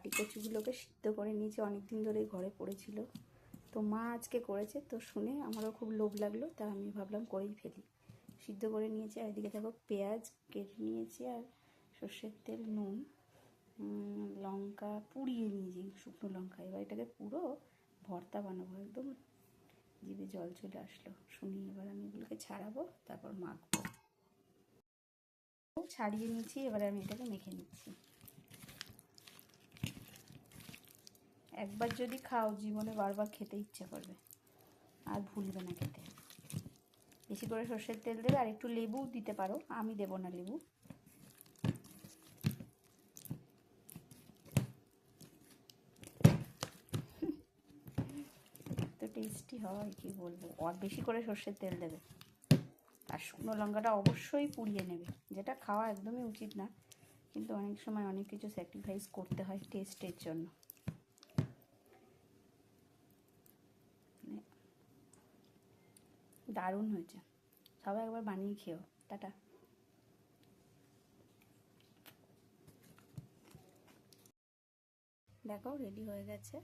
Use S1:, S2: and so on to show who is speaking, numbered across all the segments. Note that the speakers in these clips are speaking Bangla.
S1: বাটি কচুগুলোকে সিদ্ধ করে নিয়েছি, অনেকদিন ধরেই ঘরে পড়েছিল, তো মা আজকে করেছে, তো শুনে আমারও খুব লোভ লাগলো, তা আমি ভাবলাম করেই ফেলি। সিদ্ধ করে নিয়েছি, আর এদিকে দেখো পেঁয়াজ কেটে নিয়েছি, আর সর্ষের তেল, নুন, লঙ্কা পুড়িয়ে নিয়েছি, শুকনো লঙ্কা। এবার এটাকে পুরো ভর্তা বানাবো। একদম জিভে জল চলে আসলো শুনি। এবার আমি এগুলোকে ছাড়াবো, তারপর মাখবো। ছাড়িয়ে নিয়েছি, এবারে আমি এটাকে মেখে নিচ্ছি। একবার যদি খাও জীবনে বারবার খেতে ইচ্ছা করবে, আর ভুলবে না খেতে। বেশি করে সর্ষের তেল দেবে, আর একটু লেবু দিতে পারো, আমি দেবো না লেবু। তো টেস্টি হয় কি বলবো। আর বেশি করে সর্ষের তেল দেবে, আর শুকনো লঙ্কাটা অবশ্যই পুড়িয়ে নেবে, যেটা খাওয়া একদমই উচিত না, কিন্তু অনেক সময় অনেক কিছু স্যাক্রিফাইস করতে হয় টেস্টের জন্য। দারুণ হয়েছে, সবাই একবার বানিয়ে খেও। টাটা। দেখো রেডি হয়ে গেছে,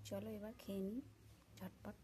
S1: চলো এবার খেয়ে নিই ঝটপট।